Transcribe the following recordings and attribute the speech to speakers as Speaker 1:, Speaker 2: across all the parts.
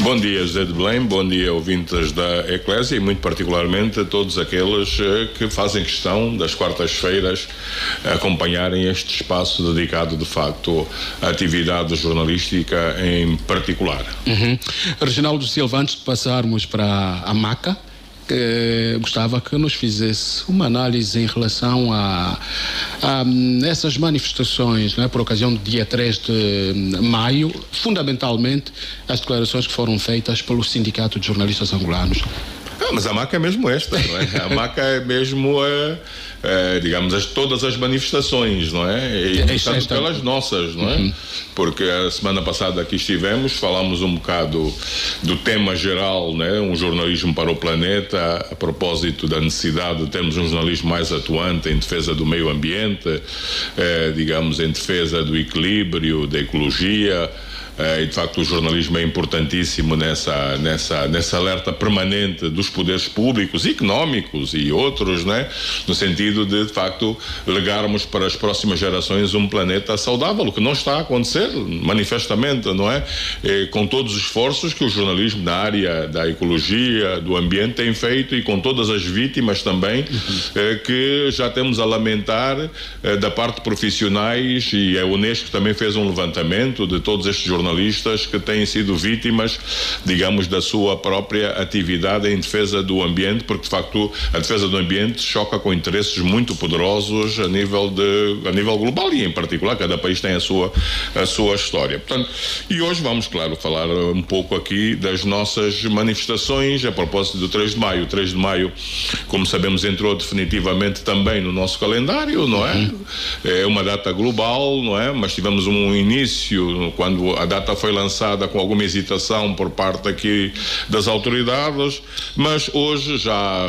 Speaker 1: Bom dia, José de Belém, bom dia, ouvintes da Eclésia e muito particularmente a todos aqueles que fazem questão das quartas-feiras acompanharem este espaço dedicado de facto à atividade jornalística em particular.
Speaker 2: Reginaldo Silva, antes de passarmos para a Maca, gostava que nos fizesse uma análise em relação a essas manifestações, né, por ocasião do dia 3 de maio, fundamentalmente as declarações que foram feitas pelo Sindicato de Jornalistas Angolanos.
Speaker 1: Mas a Maca é mesmo esta, não é? A Maca é mesmo, digamos, todas as manifestações, não é? E portanto, pelas nossas, não é? Porque a semana passada aqui estivemos, falámos um bocado do tema geral, né? Um jornalismo para o planeta, a propósito da necessidade de termos um jornalismo mais atuante em defesa do meio ambiente, digamos, em defesa do equilíbrio, da ecologia. E de facto o jornalismo é importantíssimo nessa alerta permanente dos poderes públicos, económicos e outros, né? No sentido de facto legarmos para as próximas gerações um planeta saudável, o que não está a acontecer manifestamente, não é? Com todos os esforços que o jornalismo na área da ecologia, do ambiente tem feito e com todas as vítimas também que já temos a lamentar da parte de profissionais, e a Unesco também fez um levantamento de todos estes jornalistas que têm sido vítimas, digamos, da sua própria atividade em defesa do ambiente, porque de facto a defesa do ambiente choca com interesses muito poderosos a nível global e em particular cada país tem a sua história. Portanto, e hoje vamos, claro, falar um pouco aqui das nossas manifestações a propósito do 3 de maio. O 3 de maio, como sabemos, entrou definitivamente também no nosso calendário, não é? É uma data global, não é? Mas tivemos um início quando a data foi lançada com alguma hesitação por parte aqui das autoridades, mas hoje já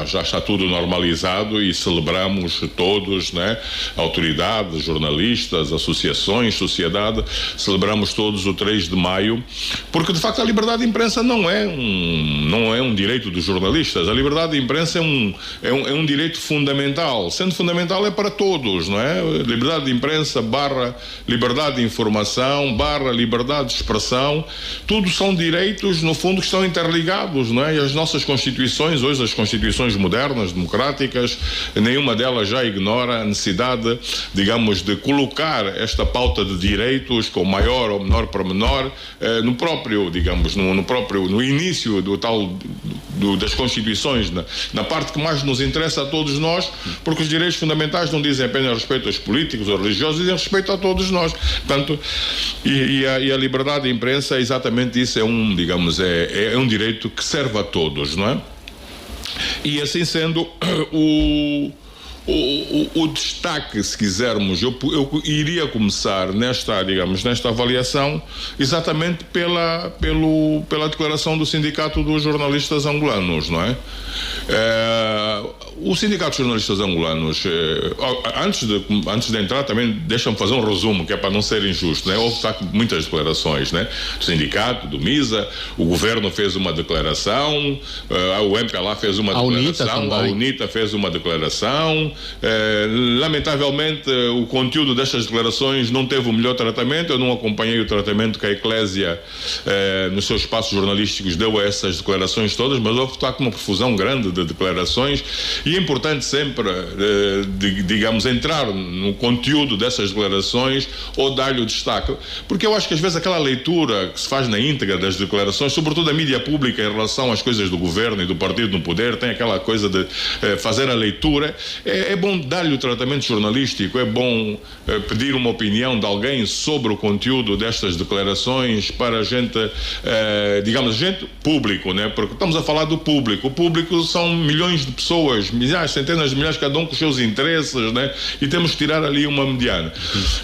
Speaker 1: está tudo normalizado e celebramos todos, né? Autoridades, jornalistas, associações, sociedade, celebramos todos o 3 de maio, porque de facto a liberdade de imprensa não é um direito dos jornalistas. A liberdade de imprensa é um direito fundamental. Sendo fundamental é para todos, não é? Liberdade de imprensa barra liberdade de informação barra liberdade de expressão, tudo são direitos, no fundo, que estão interligados, não é? E as nossas constituições, hoje as constituições modernas, democráticas, nenhuma delas já ignora a necessidade, digamos, de colocar esta pauta de direitos com maior ou menor pormenor no próprio, digamos, no início das constituições, na parte que mais nos interessa a todos nós, porque os direitos fundamentais não dizem apenas respeito aos políticos ou religiosos, dizem respeito a todos nós. Portanto, e a liberdade de imprensa é exatamente isso, é um direito que serve a todos, não é? E assim sendo, o destaque, se quisermos, eu iria começar nesta avaliação exatamente pela declaração do Sindicato dos Jornalistas Angolanos, não é? O Sindicato de Jornalistas Angolanos, antes de entrar também deixa-me fazer um resumo, que é para não ser injusto, né? Houve muitas declarações, né? Do sindicato, do MISA, o governo fez uma declaração, o MPLA fez uma declaração, a UNITA fez uma declaração. Lamentavelmente o conteúdo destas declarações não teve o melhor tratamento. Eu não acompanhei o tratamento que a Eclésia nos seus espaços jornalísticos deu a essas declarações todas, mas houve uma profusão grande de declarações e é importante sempre digamos, entrar no conteúdo dessas declarações ou dar-lhe o destaque, porque eu acho que às vezes aquela leitura que se faz na íntegra das declarações, sobretudo a mídia pública em relação às coisas do governo e do partido no poder, tem aquela coisa de fazer a leitura. É bom dar-lhe o tratamento jornalístico, é bom pedir uma opinião de alguém sobre o conteúdo destas declarações para a gente, digamos, gente público, né? Porque estamos a falar do público. O público são milhões de pessoas, milhares, centenas de milhares, cada um com os seus interesses, né? E temos que tirar ali uma mediana.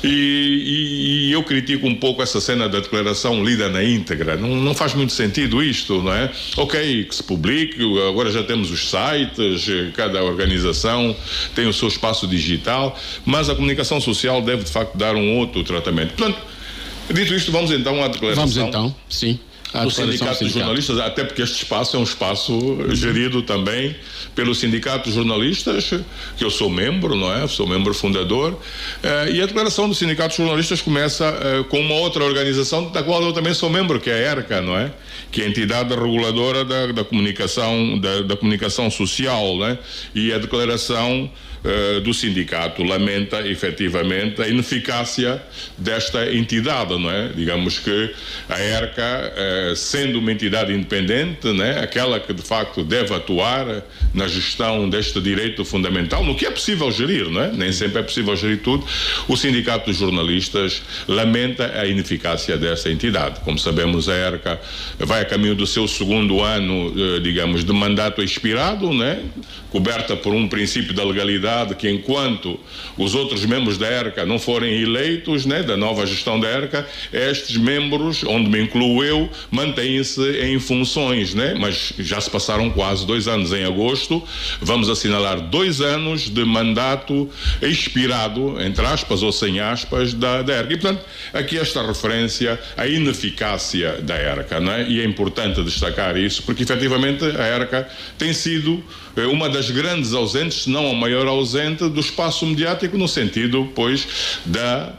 Speaker 1: E eu critico um pouco essa cena da declaração lida na íntegra. Não faz muito sentido isto, não é? Ok, que se publique, agora já temos os sites, cada organização tem o seu espaço digital, mas a comunicação social deve de facto dar um outro tratamento. Portanto, dito isto, vamos então à declaração.
Speaker 2: Vamos então, sim. a
Speaker 1: do Sindicato dos Jornalistas, até porque este espaço é um espaço gerido também pelo Sindicato dos Jornalistas, que eu sou membro, não é? Sou membro fundador, e a declaração do Sindicato dos Jornalistas começa com uma outra organização da qual eu também sou membro, que é a ERCA, não é? Que é a entidade reguladora da comunicação social, né? E a declaração do sindicato lamenta efetivamente a ineficácia desta entidade, não é? Digamos que a ERCA, sendo uma entidade independente, né? Aquela que de facto deve atuar na gestão deste direito fundamental, no que é possível gerir, não é? Nem sempre é possível gerir tudo. O Sindicato dos Jornalistas lamenta a ineficácia dessa entidade. Como sabemos, a ERCA vai a caminho do seu segundo ano, digamos, de mandato expirado, né? Coberta por um princípio da legalidade, que enquanto os outros membros da ERCA não forem eleitos, né, da nova gestão da ERCA, estes membros, onde me incluo eu, mantêm-se em funções, né? Mas já se passaram quase 2 anos. Em agosto vamos assinalar 2 anos de mandato expirado, entre aspas ou sem aspas, da ERCA. E portanto, aqui esta referência à ineficácia da ERCA, né? E é importante destacar isso, porque efetivamente a ERCA tem sido uma das grandes ausentes, se não a maior ausente do espaço mediático, no sentido, pois,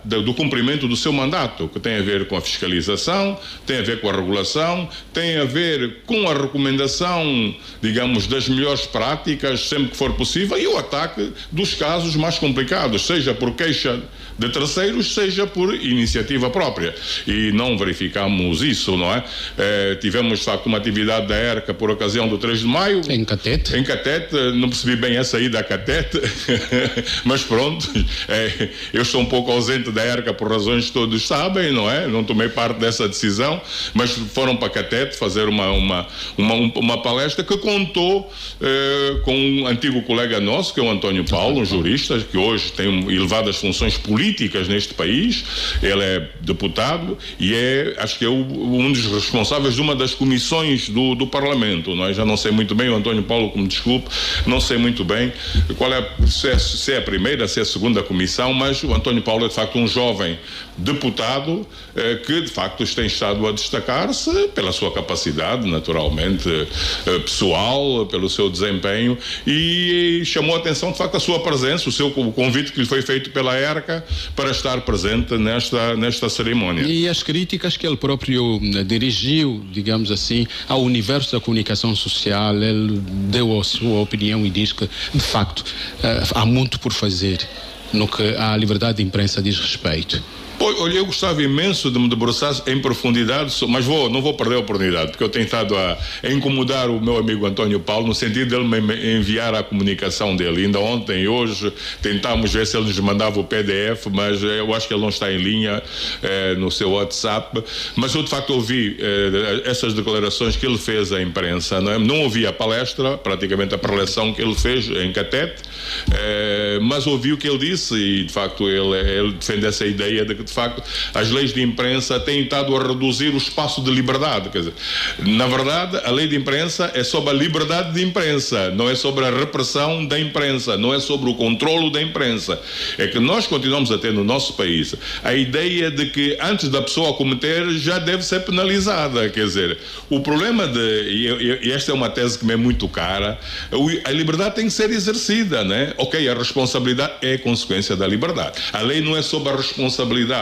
Speaker 1: do cumprimento do seu mandato, que tem a ver com a fiscalização, tem a ver com a regulação, tem a ver com a recomendação, digamos, das melhores práticas, sempre que for possível, e o ataque dos casos mais complicados, seja por queixa de terceiros, seja por iniciativa própria. E não verificamos isso, não é? Tivemos, de facto, uma atividade da ERCA por ocasião do 3 de maio.
Speaker 2: Em Catete.
Speaker 1: Em Catete, não percebi bem essa ida a Catete, mas pronto, eu estou um pouco ausente da ERCA por razões que todos sabem, não é? Não tomei parte dessa decisão, mas foram para Catete fazer uma palestra que contou com um antigo colega nosso, que é o António Paulo, um jurista, que hoje tem elevadas funções políticas neste país. Ele é deputado e acho que é um dos responsáveis de uma das comissões do Parlamento, não é? Já não sei muito bem, o António Paulo, como desculpe, não sei muito bem qual se é a primeira, se é a segunda comissão, mas o António Paulo é de facto um jovem deputado que de facto tem estado a destacar-se pela sua capacidade, naturalmente, pessoal, pelo seu desempenho, e chamou a atenção de facto a sua presença, o convite que lhe foi feito pela ERCA para estar presente nesta cerimónia.
Speaker 2: E as críticas que ele próprio dirigiu, digamos assim, ao universo da comunicação social, ele deu a sua opinião e diz que, de facto, há muito por fazer no que à liberdade de imprensa diz respeito.
Speaker 1: Olha, eu gostava imenso de me debruçar em profundidade, mas não vou perder a oportunidade, porque eu tenho estado a incomodar o meu amigo António Paulo, no sentido de ele me enviar a comunicação dele. Ainda ontem e hoje tentámos ver se ele nos mandava o PDF, mas eu acho que ele não está em linha no seu WhatsApp. Mas eu de facto ouvi essas declarações que ele fez à imprensa, não ouvi a palestra, praticamente a preleção que ele fez em Catete, mas ouvi o que ele disse e de facto ele defende essa ideia de que de facto as leis de imprensa têm estado a reduzir o espaço de liberdade. Quer dizer, na verdade a lei de imprensa é sobre a liberdade de imprensa, não é sobre a repressão da imprensa, não é sobre o controlo da imprensa. É que nós continuamos a ter no nosso país a ideia de que antes da pessoa cometer já deve ser penalizada. Quer dizer, o problema e esta é uma tese que me é muito cara, a liberdade tem que ser exercida, né? Ok, a responsabilidade é consequência da liberdade. A lei não é sobre a responsabilidade,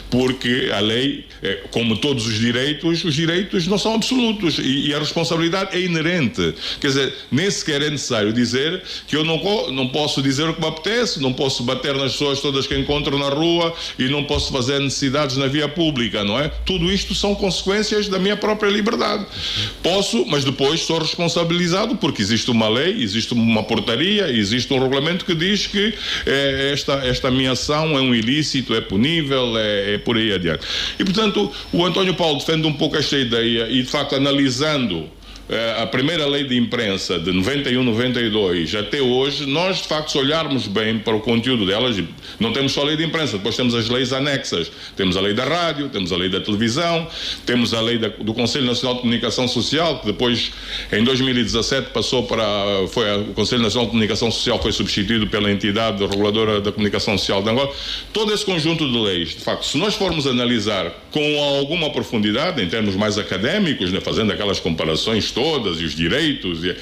Speaker 1: porque a lei, como todos os direitos não são absolutos e a responsabilidade é inerente. Quer dizer, nem sequer é necessário dizer que eu não posso dizer o que me apetece, não posso bater nas pessoas todas que encontro na rua e não posso fazer necessidades na via pública, não é? Tudo isto são consequências da minha própria liberdade. Posso, mas depois sou responsabilizado porque existe uma lei, existe uma portaria, existe um regulamento que diz que esta minha ação é um ilícito, é punível, é por aí adiante. E portanto o António Paulo defende um pouco esta ideia e de facto analisando a primeira lei de imprensa de 91, 92 até hoje, nós de facto, se olharmos bem para o conteúdo delas, não temos só a lei de imprensa, depois temos as leis anexas, temos a lei da rádio, temos a lei da televisão, temos a lei do Conselho Nacional de Comunicação Social, que depois em 2017 passou o Conselho Nacional de Comunicação Social foi substituído pela entidade reguladora da comunicação social de Angola. Todo esse conjunto de leis, de facto, se nós formos analisar com alguma profundidade, em termos mais académicos, né, fazendo aquelas comparações todas e os direitos e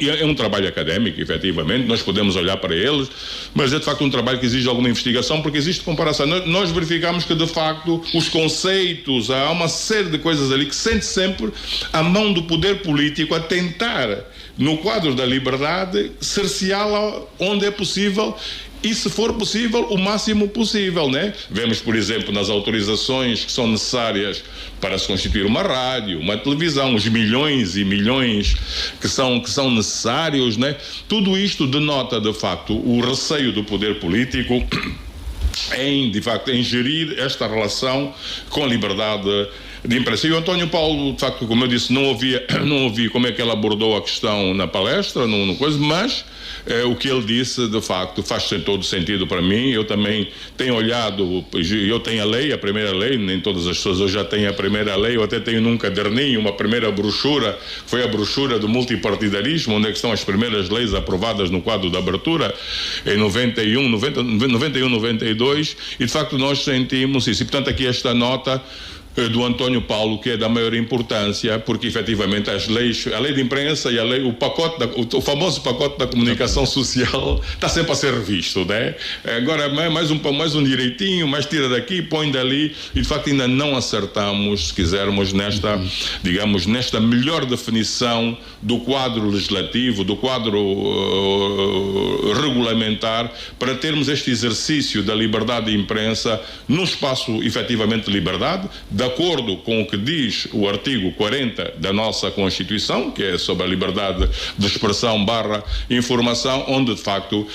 Speaker 1: é um trabalho académico, efetivamente, nós podemos olhar para eles, mas é de facto um trabalho que exige alguma investigação, porque existe comparação. Nós verificamos que de facto os conceitos, há uma série de coisas ali que sente sempre a mão do poder político a tentar, no quadro da liberdade, cerceá-la onde é possível e, se for possível, o máximo possível, né? Vemos, por exemplo, nas autorizações que são necessárias para se constituir uma rádio, uma televisão, os milhões e milhões que são necessários, né? Tudo isto denota, de facto, o receio do poder político em gerir esta relação com a liberdade de imprensa. E o António Paulo, de facto, como eu disse, não ouvi como é que ele abordou a questão na palestra, mas o que ele disse, de facto, faz todo sentido para mim. Eu também tenho olhado, eu tenho a primeira lei, nem todas as pessoas hoje já têm a primeira lei, eu até tenho num caderninho uma primeira brochura, foi a brochura do multipartidarismo, onde é que estão as primeiras leis aprovadas no quadro da abertura, em 91, 92, e de facto nós sentimos isso. E portanto aqui esta nota do António Paulo, que é da maior importância, porque efetivamente as leis, a lei de imprensa e o famoso pacote da comunicação social está sempre a ser revisto, né? Agora mais um direitinho, mais tira daqui, põe dali, e de facto ainda não acertamos, se quisermos, nesta melhor definição do quadro legislativo, do quadro regulamentar, para termos este exercício da liberdade de imprensa num espaço efetivamente de liberdade, de acordo com o que diz o artigo 40 da nossa Constituição, que é sobre a liberdade de expressão / informação, onde de facto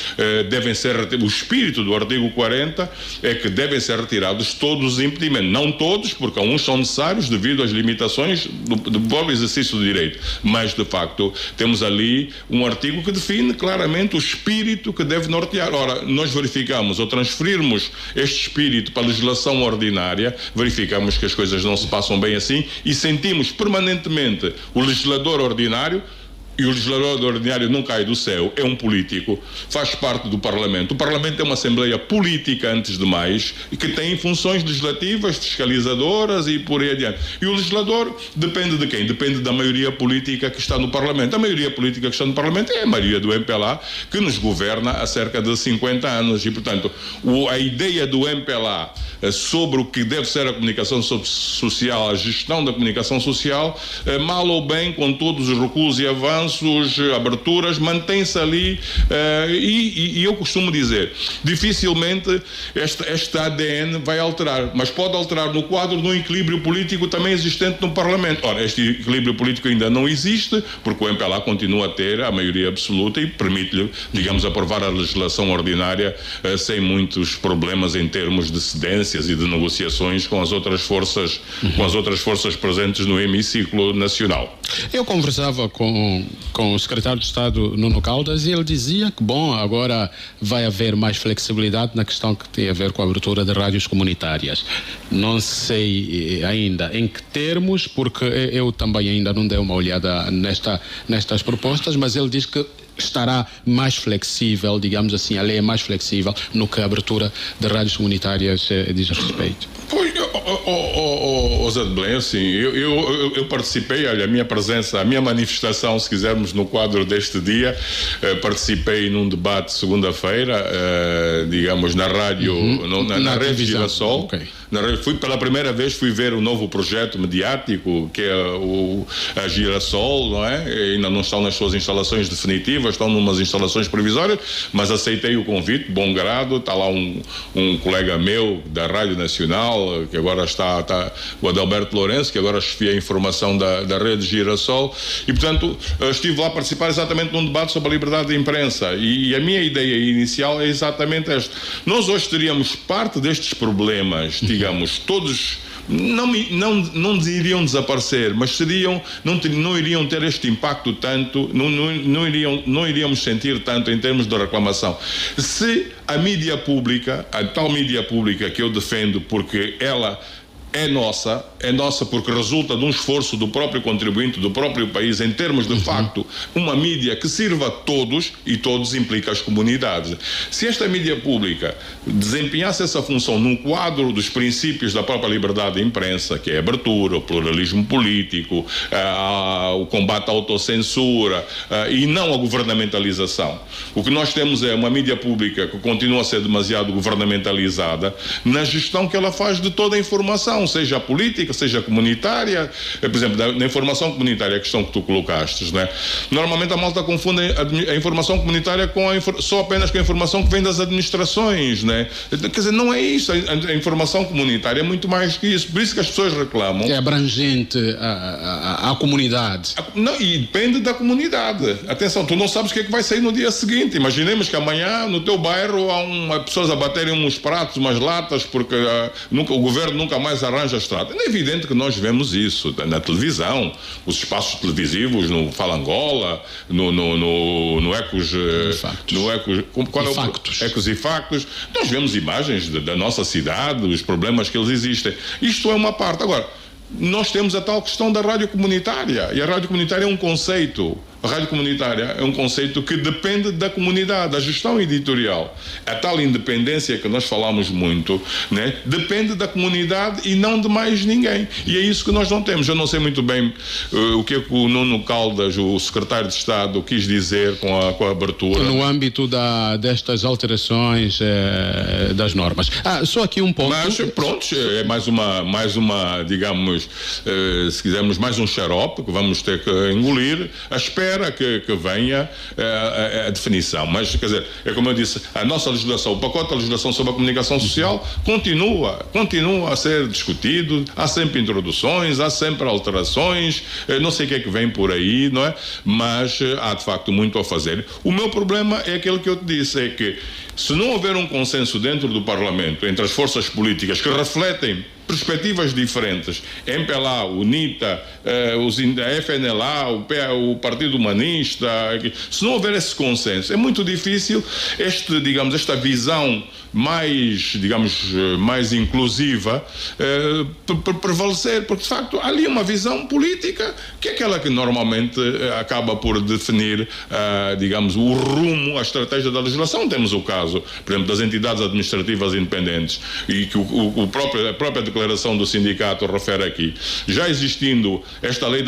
Speaker 1: devem ser o espírito do artigo 40 é que devem ser retirados todos os impedimentos, não todos, porque alguns são necessários devido às limitações do próprio exercício do direito, mas de facto temos ali um artigo que define claramente o espírito que deve nortear. Ora, nós verificamos, ou transferirmos este espírito para a legislação ordinária, verificamos que as coisas não se passam bem assim e sentimos permanentemente o legislador ordinário. E o legislador ordinário não cai do céu, é um político, faz parte do Parlamento. O Parlamento é uma Assembleia política, antes de mais, e que tem funções legislativas, fiscalizadoras e por aí adiante. E o legislador depende de quem? Depende da maioria política que está no Parlamento. A maioria política que está no Parlamento é a maioria do MPLA, que nos governa há cerca de 50 anos. E, portanto, a ideia do MPLA sobre o que deve ser a comunicação social, a gestão da comunicação social, mal ou bem, com todos os recuos e avanços, aberturas, mantém-se ali, e eu costumo dizer, dificilmente este ADN vai alterar, mas pode alterar no quadro de um equilíbrio político também existente no Parlamento. Ora, este equilíbrio político ainda não existe, porque o MPLA continua a ter a maioria absoluta e permite-lhe, digamos, aprovar a legislação ordinária sem muitos problemas em termos de cedências e de negociações com as outras forças, presentes no hemiciclo nacional.
Speaker 2: Eu conversava com o secretário de Estado Nuno Caldas e ele dizia que, bom, agora vai haver mais flexibilidade na questão que tem a ver com a abertura de rádios comunitárias. Não sei ainda em que termos, porque eu também ainda não dei uma olhada nestas propostas, mas ele diz que estará mais flexível, digamos assim, a lei é mais flexível no que a abertura de rádios comunitárias diz respeito.
Speaker 1: Pois, Zé de Belém, assim, eu participei, olha, a minha manifestação, se quisermos, no quadro deste dia, participei num debate segunda-feira, digamos, na rádio, na Rede Girassol. Okay. Pela primeira vez fui ver o novo projeto mediático, que é a Girassol, não é? Ainda não estão nas suas instalações definitivas, estão numas instalações provisórias, mas aceitei o convite, bom grado. Está lá um colega meu da Rádio Nacional, que agora está o Adalberto Lourenço, que agora chefia a informação da Rede Girassol, e portanto estive lá a participar exatamente num debate sobre a liberdade de imprensa, e a minha ideia inicial é exatamente esta. Nós hoje teríamos parte destes problemas, digamos, todos não iriam desaparecer, mas não iriam ter este impacto tanto, não iríamos sentir tanto em termos de reclamação. Se a mídia pública, a tal mídia pública que eu defendo, porque ela é nossa porque resulta de um esforço do próprio contribuinte, do próprio país, em termos de facto, uma mídia que sirva a todos, e todos implica as comunidades. Se esta mídia pública desempenhasse essa função num quadro dos princípios da própria liberdade de imprensa, que é a abertura, o pluralismo político, o combate à autocensura, e não a governamentalização. O que nós temos é uma mídia pública que continua a ser demasiado governamentalizada na gestão que ela faz de toda a informação, seja a política, seja a comunitária. Por exemplo, na informação comunitária, a questão que tu colocaste, né? Normalmente a malta confunde a informação comunitária só apenas com a informação que vem das administrações, né? Quer dizer, não é isso. A informação comunitária é muito mais que isso. Por isso que as pessoas reclamam.
Speaker 2: É abrangente a comunidade.
Speaker 1: Não, e depende da comunidade. Atenção, tu não sabes o que é que vai sair no dia seguinte. Imaginemos que amanhã no teu bairro há pessoas a baterem uns pratos, umas latas, porque o governo nunca mais arranja a estrada. É evidente que nós vemos isso na televisão, os espaços televisivos, no Fala Angola, no Ecos, Ecos e Factos. Nós vemos imagens da nossa cidade, os problemas que eles existem. Isto é uma parte. Agora, nós temos a tal questão da rádio comunitária, e a rádio comunitária é um conceito. A rádio comunitária é um conceito que depende da comunidade, da gestão editorial. A tal independência que nós falamos muito, né, depende da comunidade e não de mais ninguém. E é isso que nós não temos. Eu não sei muito bem o que é que o Nuno Caldas, o secretário de Estado, quis dizer com a abertura.
Speaker 2: No âmbito destas alterações das normas. Só aqui um ponto.
Speaker 1: Mas, pronto, é mais uma, digamos, se quisermos, mais um xarope que vamos ter que engolir. Espera que venha a definição. Mas, quer dizer, é como eu disse, a nossa legislação, o pacote da legislação sobre a comunicação social continua a ser discutido, há sempre introduções, há sempre alterações, não sei o que é que vem por aí, não é? Mas há de facto muito a fazer. O meu problema é aquele que eu te disse, é que se não houver um consenso dentro do Parlamento, entre as forças políticas que refletem perspectivas diferentes, MPLA, o NITA, a FNLA, o Partido Humanista, se não houver esse consenso, é muito difícil esta visão mais inclusiva prevalecer, porque de facto há ali uma visão política que é aquela que normalmente acaba por definir, o rumo, a estratégia da legislação. Temos o caso, por exemplo, das entidades administrativas independentes, e que a própria declaração do sindicato refere aqui. Já existindo esta lei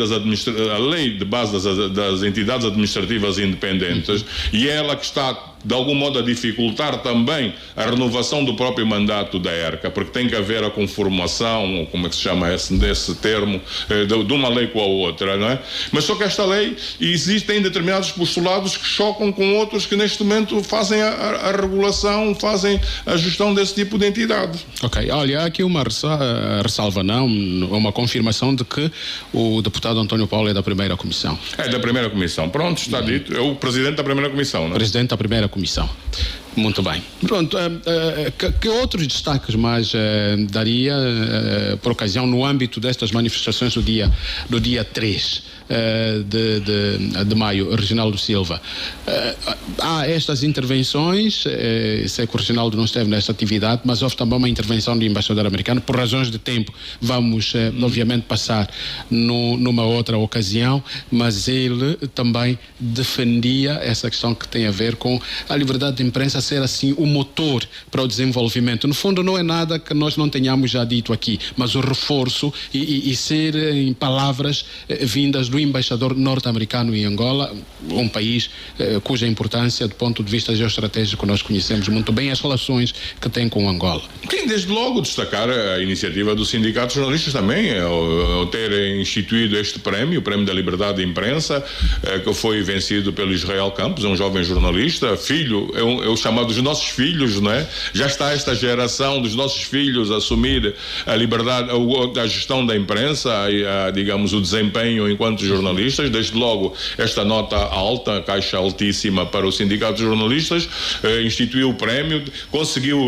Speaker 1: a lei de base das entidades administrativas independentes, e é ela que está de algum modo a dificultar também a renovação do próprio mandato da ERCA, porque tem que haver a conformação, ou como é que se chama esse termo, de uma lei com a outra, não é? Mas só que esta lei, existem determinados postulados que chocam com outros que neste momento fazem a regulação, fazem a gestão desse tipo de entidade.
Speaker 2: Ok, olha, há aqui uma ressalva, uma confirmação de que o deputado António Paulo é da primeira comissão.
Speaker 1: É da primeira comissão, pronto, está dito, é o presidente da primeira comissão, não é?
Speaker 2: Presidente da primeira comissão. Muito bem. Pronto, que outros destaques mais daria por ocasião no âmbito destas manifestações do dia 3 de maio, Reginaldo Silva? Há estas intervenções, sei que o Reginaldo não esteve nesta atividade, mas houve também uma intervenção do embaixador americano. Por razões de tempo vamos obviamente passar numa outra ocasião, mas ele também defendia essa questão que tem a ver com a liberdade de imprensa ser assim o motor para o desenvolvimento. No fundo não é nada que nós não tenhamos já dito aqui, mas o reforço e ser em palavras vindas do embaixador norte-americano em Angola, um país cuja importância do ponto de vista geoestratégico nós conhecemos muito bem, as relações que tem com Angola.
Speaker 1: Sim, desde logo destacar a iniciativa do Sindicato de Jornalistas também, ao ter instituído este prémio, o Prémio da Liberdade de Imprensa, que foi vencido pelo Israel Campos, um jovem jornalista, filho, eu chamo chamar dos nossos filhos, não é? Já está esta geração dos nossos filhos a assumir a liberdade, a gestão da imprensa, digamos, o desempenho enquanto jornalistas. Desde logo, esta nota alta, caixa altíssima para o Sindicato de Jornalistas, instituiu o prémio, conseguiu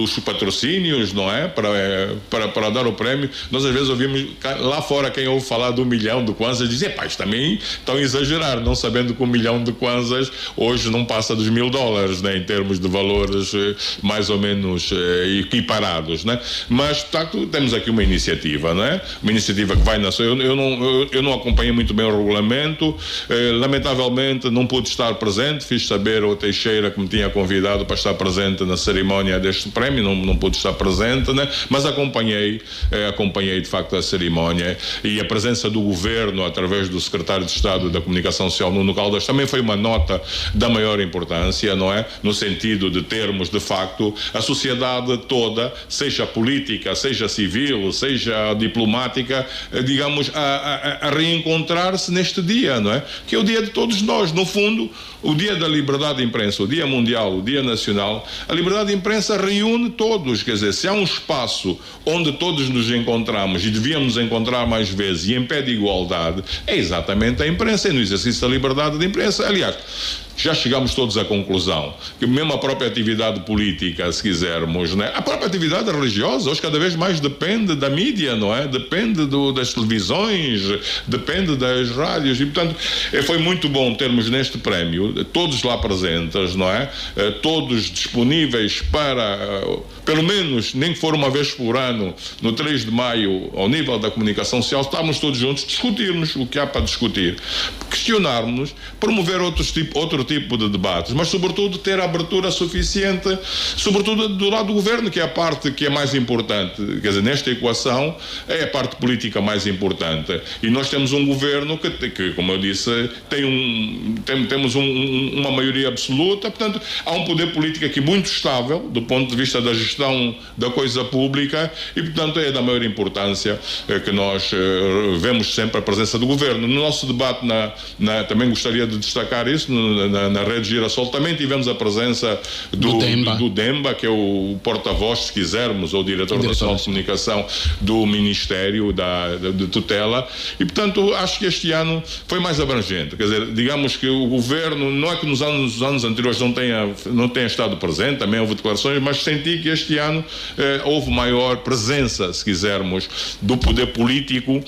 Speaker 1: os patrocínios, não é? Para dar o prémio. Nós às vezes ouvimos lá fora quem ouve falar do 1 milhão de kwanzas dizer, pá, isto também estão a exagerar, não sabendo que 1 milhão de kwanzas hoje não passa dos $1.000, né, em termos de valores mais ou menos equiparados, né? Mas, de facto, temos aqui uma iniciativa, não é? Uma iniciativa que vai na sua... Eu não acompanhei muito bem o regulamento, lamentavelmente não pude estar presente, fiz saber ao Teixeira que me tinha convidado para estar presente na cerimónia deste prémio, não pude estar presente, né? Mas acompanhei de facto a cerimónia, e a presença do governo através do secretário de Estado da Comunicação Social, Nuno Caldas, também foi uma nota da maior importância, não é? No sentido de termos de facto a sociedade toda, seja política, seja civil, seja diplomática, digamos, a reencontrar-se neste dia, não é? Que é o dia de todos nós, no fundo, o dia da liberdade de imprensa, o dia mundial, o dia nacional. A liberdade de imprensa reúne todos, quer dizer, se há um espaço onde todos nos encontramos e devíamos encontrar mais vezes e em pé de igualdade, é exatamente a imprensa, e no exercício da liberdade de imprensa. Aliás, já chegamos todos à conclusão que mesmo a própria atividade política, se quisermos, né? A própria atividade religiosa hoje cada vez mais depende da mídia, não é? Depende das televisões, depende das rádios, e portanto foi muito bom termos neste prémio todos lá presentes, não é? Todos disponíveis para, pelo menos, nem que for uma vez por ano, no 3 de maio, ao nível da comunicação social, estarmos todos juntos, discutirmos o que há para discutir, questionarmos, promover outro tipo de debates, mas sobretudo ter a abertura suficiente, sobretudo do lado do governo, que é a parte que é mais importante. Quer dizer, nesta equação é a parte política mais importante, e nós temos um governo que como eu disse, temos uma maioria absoluta, portanto há um poder político aqui muito estável do ponto de vista da gestão da coisa pública, e portanto é da maior importância que nós vemos sempre a presença do governo. No nosso debate também gostaria de destacar isso, na Rede Girassol também tivemos a presença do Demba, que é o porta-voz, se quisermos, ou diretor nacional de comunicação do Ministério de Tutela, e portanto acho que este ano foi mais abrangente. Quer dizer, digamos que o governo, não é que nos anos anteriores não tenha estado presente, também houve declarações, mas senti que este ano houve maior presença, se quisermos, do poder político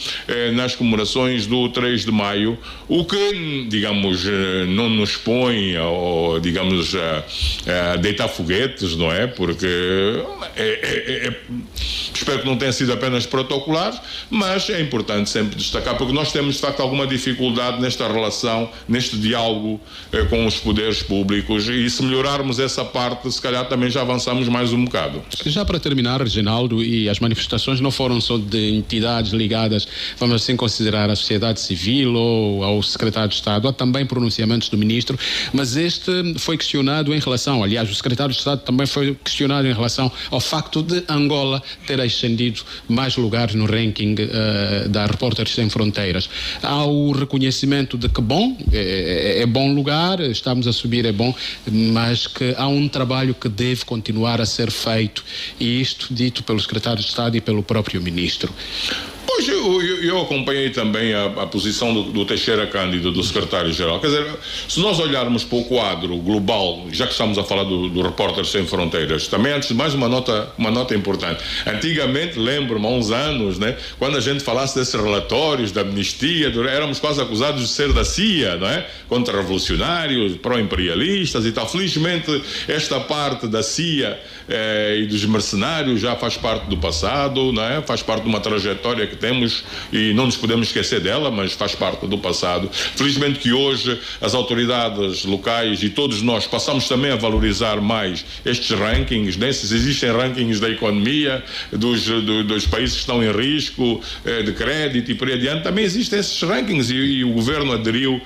Speaker 1: nas comemorações do 3 de maio, o que, digamos, não nos põe, ou, digamos, a deitar foguetes, não é? Porque espero que não tenha sido apenas protocolar, mas é importante sempre destacar, porque nós temos de facto alguma dificuldade nesta relação, neste diálogo com os poderes públicos, e se melhorarmos essa parte, se calhar também já avançamos mais um bocado.
Speaker 2: Já para terminar, Reginaldo, e as manifestações não foram só de entidades ligadas, vamos assim considerar, à sociedade civil ou ao secretário de Estado, há também pronunciamentos do ministro, mas este foi questionado em relação, aliás, o secretário de Estado também foi questionado em relação ao facto de Angola ter ascendido mais lugares no ranking da Repórteres Sem Fronteiras. Há o reconhecimento de que, bom, é bom lugar, estamos a subir, é bom, mas que há um trabalho que deve continuar a ser feito, e isto dito pelo secretário de Estado e pelo próprio ministro.
Speaker 1: Pois eu acompanhei também a posição do Teixeira Cândido, do secretário-geral. Quer dizer, se nós olharmos para o quadro global, já que estamos a falar do Repórteres Sem Fronteiras, também antes de mais uma nota importante. Antigamente, lembro-me, há uns anos, né, quando a gente falasse desses relatórios da amnistia, éramos quase acusados de ser da CIA, não é? Contra-revolucionários, pró-imperialistas e tal. Felizmente, esta parte da CIA e dos mercenários já faz parte do passado, não é? Faz parte de uma trajetória que temos e não nos podemos esquecer dela, mas faz parte do passado. Felizmente que hoje as autoridades locais e todos nós passamos também a valorizar mais estes rankings, né? Se existem rankings da economia, dos países que estão em risco de crédito e por aí adiante, também existem esses rankings, e o governo aderiu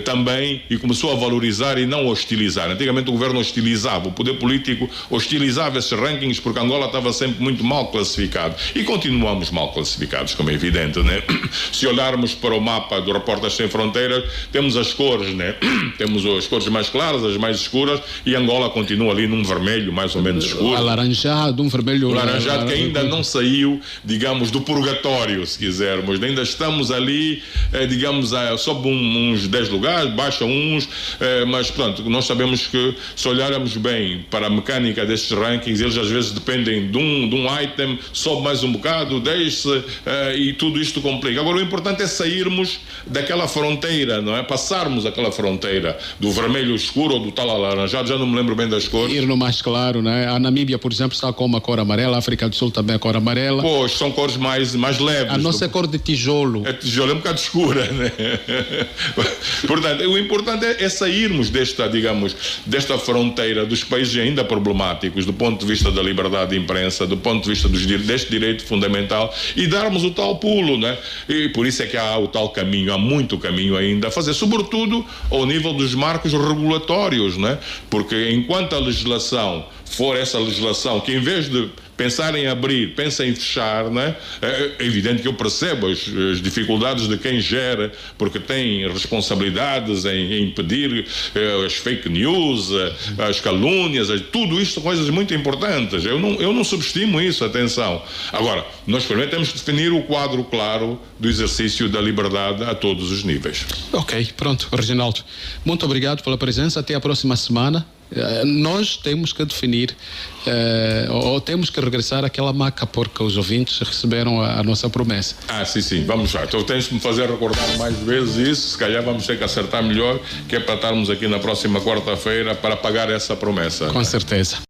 Speaker 1: também e começou a valorizar e não hostilizar. Antigamente o governo hostilizava, o poder político hostilizava esses rankings porque Angola estava sempre muito mal classificado, e continuamos mal classificados, como como é evidente, né? Se olharmos para o mapa do Repórteres Sem Fronteiras, temos as cores, né? Temos as cores mais claras, as mais escuras, e Angola continua ali num vermelho mais ou menos escuro.
Speaker 2: Alaranjado, um vermelho...
Speaker 1: Laranjado que ainda não saiu, digamos, do purgatório, se quisermos. Ainda estamos ali, digamos, sob uns 10 lugares, baixa uns, mas pronto, nós sabemos que se olharmos bem para a mecânica destes rankings, eles às vezes dependem de um item, sobe mais um bocado, deixe-se, e tudo isto complica. Agora o importante é sairmos daquela fronteira, não é? Passarmos aquela fronteira do vermelho escuro ou do tal alaranjado, já não me lembro bem das cores.
Speaker 2: Ir no mais claro, né? A Namíbia, por exemplo, está com uma cor amarela, a África do Sul também a cor amarela.
Speaker 1: Pois, são cores mais leves.
Speaker 2: A nossa é cor de tijolo.
Speaker 1: Tijolo é um bocado escura, né? Portanto, o importante é sairmos desta fronteira dos países ainda problemáticos do ponto de vista da liberdade de imprensa, do ponto de vista deste direito fundamental, e darmos o tal pulo, né? E por isso é que há o tal caminho, há muito caminho ainda a fazer, sobretudo ao nível dos marcos regulatórios, né? Porque enquanto a legislação for essa legislação que, em vez de pensar em abrir, pensa em fechar, né? É evidente que eu percebo as dificuldades de quem gera, porque tem responsabilidades em impedir as fake news, as calúnias, tudo isto são coisas muito importantes. Eu não subestimo isso, atenção. Agora, nós primeiro temos que definir o quadro claro do exercício da liberdade a todos os níveis.
Speaker 2: Ok, pronto, Reginaldo. Muito obrigado pela presença. Até a próxima semana. Nós temos que definir ou temos que regressar àquela maca, porque os ouvintes receberam a nossa promessa.
Speaker 1: Sim, vamos lá. Então tens de me fazer recordar mais vezes isso. Se calhar vamos ter que acertar melhor, que é para estarmos aqui na próxima quarta-feira para pagar essa promessa.
Speaker 2: Com certeza.